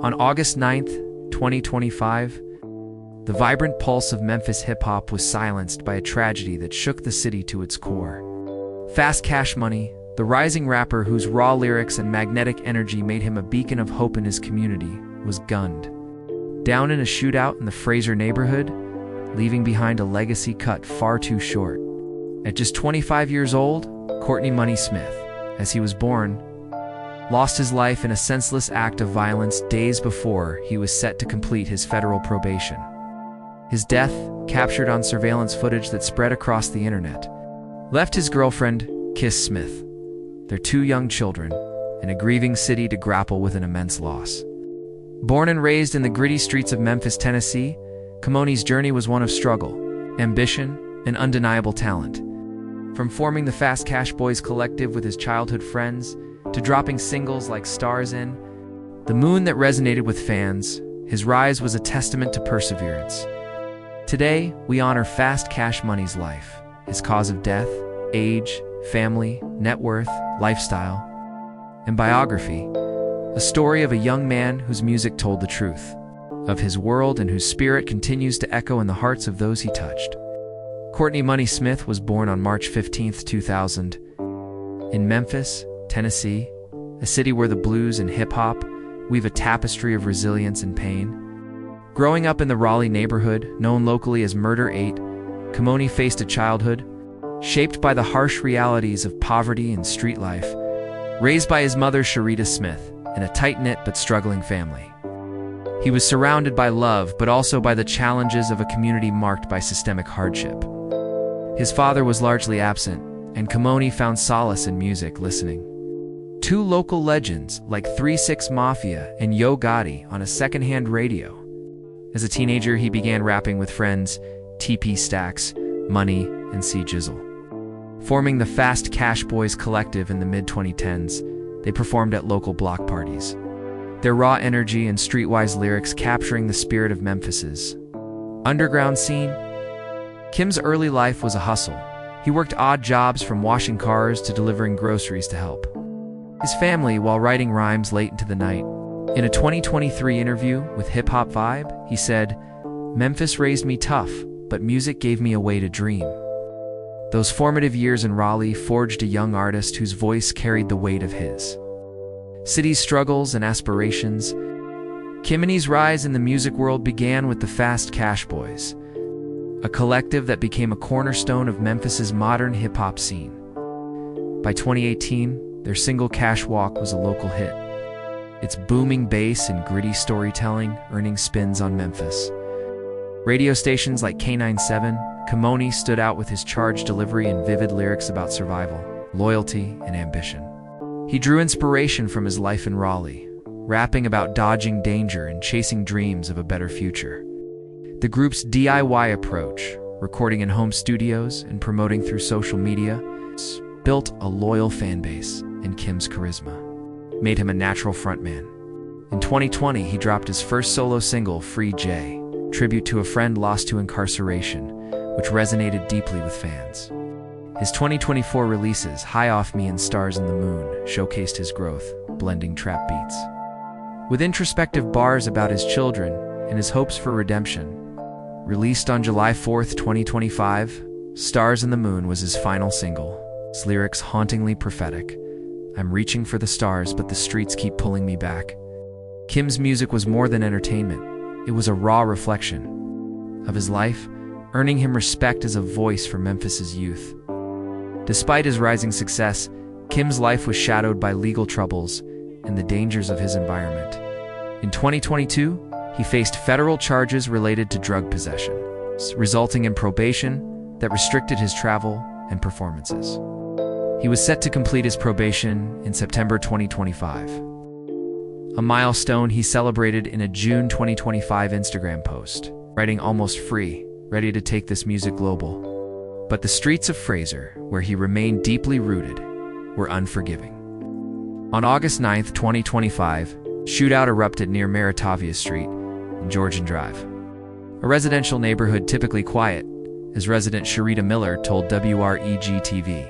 On August 9, 2025, the vibrant pulse of Memphis hip-hop was silenced by a tragedy that shook the city to its core. FastCash CMoney, the rising rapper whose raw lyrics and magnetic energy made him a beacon of hope in his community, was gunned down in a shootout in the Fraser neighborhood, leaving behind a legacy cut far too short. At just 25 years old, Courtney "Money" Smith, as he was born, lost his life in a senseless act of violence days before he was set to complete his federal probation. His death, captured on surveillance footage that spread across the internet, left his girlfriend, Kiss Smith, their two young children, and a grieving city to grapple with an immense loss. Born and raised in the gritty streets of Memphis, Tennessee, CMoney's journey was one of struggle, ambition, and undeniable talent. From forming the FastCash Boys collective with his childhood friends, to dropping singles like Stars in the Moon that resonated with fans, his rise was a testament to perseverance. Today, we honor FastCash CMoney's life, his cause of death, age, family, net worth, lifestyle, and biography, a story of a young man whose music told the truth of his world and whose spirit continues to echo in the hearts of those he touched. Courtney "Money" Smith was born on March 15, 2000, in Memphis, Tennessee, a city where the blues and hip-hop weave a tapestry of resilience and pain. Growing up in the Raleigh neighborhood, known locally as Murder 8, CMoney faced a childhood shaped by the harsh realities of poverty and street life, raised by his mother Sharita Smith in a tight-knit but struggling family. He was surrounded by love, but also by the challenges of a community marked by systemic hardship. His father was largely absent, and CMoney found solace in music, listening to local legends like 3-6 Mafia and Yo Gotti on a secondhand radio. As a teenager, he began rapping with friends TP Stacks, Money, and C Jizzle. Forming the FastCash Boys collective in the mid-2010s, they performed at local block parties, their raw energy and streetwise lyrics capturing the spirit of Memphis's underground scene. Kim's early life was a hustle. He worked odd jobs from washing cars to delivering groceries to help his family while writing rhymes late into the night. In a 2023 interview with Hip Hop Vibe, he said, "Memphis raised me tough, but music gave me a way to dream." Those formative years in Raleigh forged a young artist whose voice carried the weight of his city's struggles and aspirations. CMoney's rise in the music world began with the FastCash Boys, a collective that became a cornerstone of Memphis's modern hip-hop scene. By 2018, their single Cash Walk was a local hit, its booming bass and gritty storytelling earning spins on Memphis radio stations like K97. CMoney stood out with his charged delivery and vivid lyrics about survival, loyalty, and ambition. He drew inspiration from his life in Raleigh, rapping about dodging danger and chasing dreams of a better future. The group's DIY approach, recording in home studios and promoting through social media, built a loyal fan base, and Kim's charisma made him a natural frontman. In 2020, he dropped his first solo single, Free J, tribute to a friend lost to incarceration, which resonated deeply with fans. His 2024 releases, High Off Me and Stars in the Moon, showcased his growth, blending trap beats with introspective bars about his children and his hopes for redemption. Released on July 4, 2025, Stars in the Moon was his final single, his lyrics hauntingly prophetic. "I'm reaching for the stars, but the streets keep pulling me back." Kim's music was more than entertainment. It was a raw reflection of his life, earning him respect as a voice for Memphis's youth. Despite his rising success, Kim's life was shadowed by legal troubles and the dangers of his environment. In 2022, he faced federal charges related to drug possession, resulting in probation that restricted his travel and performances. He was set to complete his probation in September 2025, a milestone he celebrated in a June 2025 Instagram post, writing, "Almost free, ready to take this music global." But the streets of Fraser, where he remained deeply rooted, were unforgiving. On August 9, 2025, shootout erupted near Meritavia Street and Georgian Drive, a residential neighborhood typically quiet, as resident Sharita Miller told WREG-TV.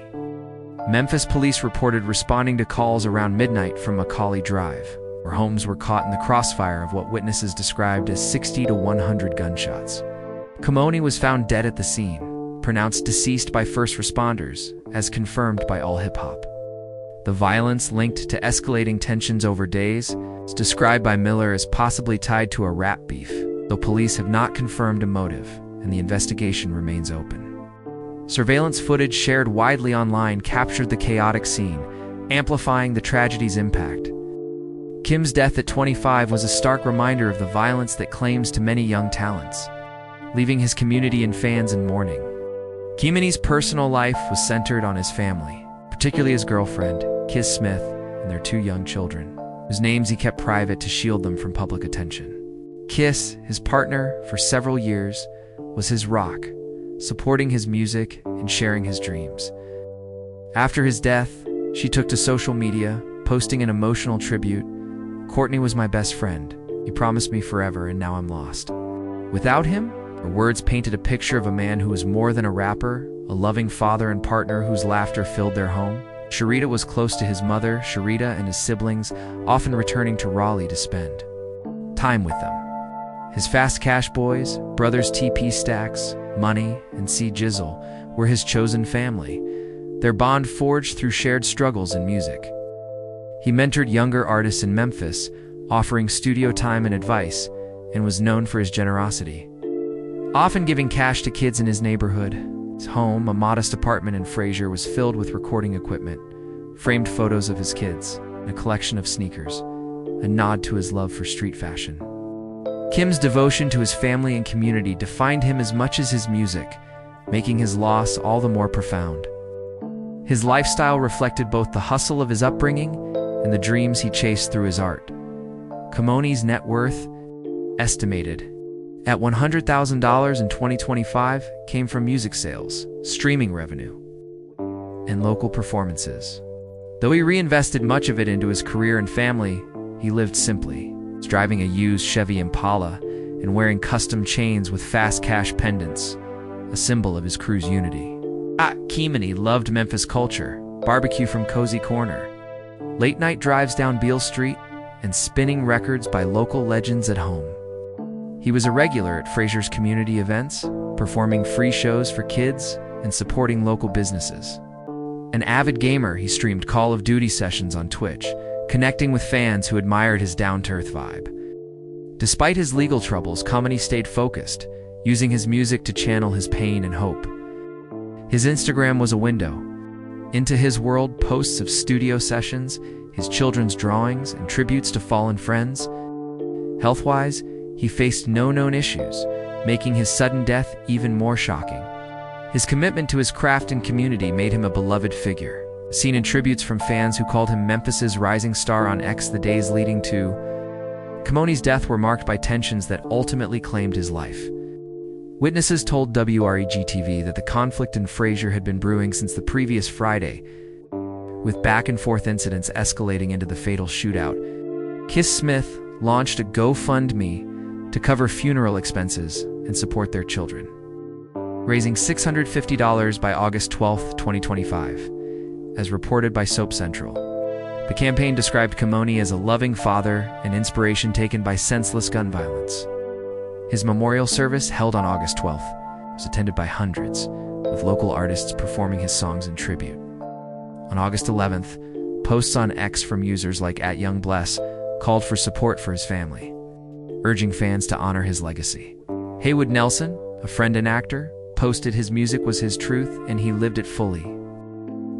Memphis police reported responding to calls around midnight from Macaulay Drive, Our homes were caught in the crossfire of what witnesses described as 60 to 100 gunshots. CMoney was found dead at the scene, pronounced deceased by first responders, as confirmed by All Hip Hop. The violence linked to escalating tensions over days is described by Miller as possibly tied to a rap beef, though police have not confirmed a motive, and the investigation remains open. Surveillance footage shared widely online captured the chaotic scene, amplifying the tragedy's impact. Kim's death at 25 was a stark reminder of the violence that claims to many young talents, leaving his community and fans in mourning. CMoney's personal life was centered on his family, particularly his girlfriend, Kiss Smith, and their 2 young children, whose names he kept private to shield them from public attention. Kiss, his partner for several years, was his rock, supporting his music and sharing his dreams. After his death, she took to social media, posting an emotional tribute. "Courtney was my best friend. He promised me forever, and now I'm lost." Without him, her words painted a picture of a man who was more than a rapper, a loving father and partner whose laughter filled their home. Sharita was close to his mother, Sharita, and his siblings, often returning to Raleigh to spend time with them. His FastCash boys, brothers TP Stacks, Money, and C Jizzle, were his chosen family, their bond forged through shared struggles in music. He mentored younger artists in Memphis, offering studio time and advice, and was known for his generosity, often giving cash to kids in his neighborhood. His home, a modest apartment in Fraser, was filled with recording equipment, framed photos of his kids, and a collection of sneakers, a nod to his love for street fashion. Kim's devotion to his family and community defined him as much as his music, making his loss all the more profound. His lifestyle reflected both the hustle of his upbringing and the dreams he chased through his art. CMoney's net worth, estimated at $100,000 in 2025, came from music sales, streaming revenue, and local performances. Though he reinvested much of it into his career and family, he lived simply, driving a used Chevy Impala and wearing custom chains with FastCash pendants, a symbol of his crew's unity. CMoney loved Memphis culture, barbecue from Cozy Corner, late-night drives down Beale Street, and spinning records by local legends at home. He was a regular at Fraser's community events, performing free shows for kids and supporting local businesses. An avid gamer, he streamed Call of Duty sessions on Twitch, connecting with fans who admired his down-to-earth vibe. Despite his legal troubles, CMoney stayed focused, using his music to channel his pain and hope. His Instagram was a window into his world, posts of studio sessions, his children's drawings, and tributes to fallen friends. Health-wise, he faced no known issues, making his sudden death even more shocking. His commitment to his craft and community made him a beloved figure, seen in tributes from fans who called him Memphis's rising star on X. The days leading to CMoney's death were marked by tensions that ultimately claimed his life. Witnesses told WREG-TV that the conflict in Fraser had been brewing since the previous Friday, with back-and-forth incidents escalating into the fatal shootout. Kiss Smith launched a GoFundMe to cover funeral expenses and support their children, raising $650 by August 12, 2025, as reported by Soap Central. The campaign described CMoney as a loving father and inspiration taken by senseless gun violence. His memorial service, held on August 12th, was attended by hundreds, with local artists performing his songs in tribute. On August 11th, posts on X from users like @YoungBless called for support for his family, urging fans to honor his legacy. Haywood Nelson, a friend and actor, posted his music was his truth and he lived it fully.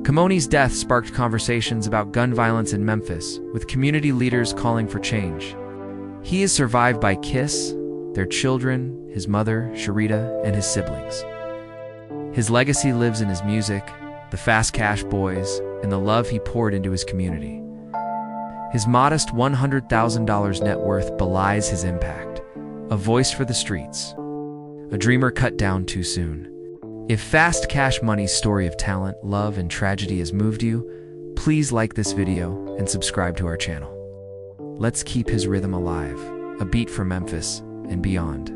CMoney's death sparked conversations about gun violence in Memphis, with community leaders calling for change. He is survived by Kiss, their children, his mother, Sharita, and his siblings. His legacy lives in his music, the FastCash boys, and the love he poured into his community. His modest $100,000 net worth belies his impact, a voice for the streets, a dreamer cut down too soon. If FastCash Money's story of talent, love, and tragedy has moved you, please like this video and subscribe to our channel. Let's keep his rhythm alive, a beat for Memphis and beyond.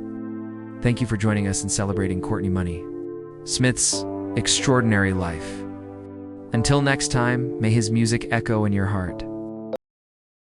Thank you for joining us in celebrating Courtney Money Smith's extraordinary life. Until next time, may his music echo in your heart.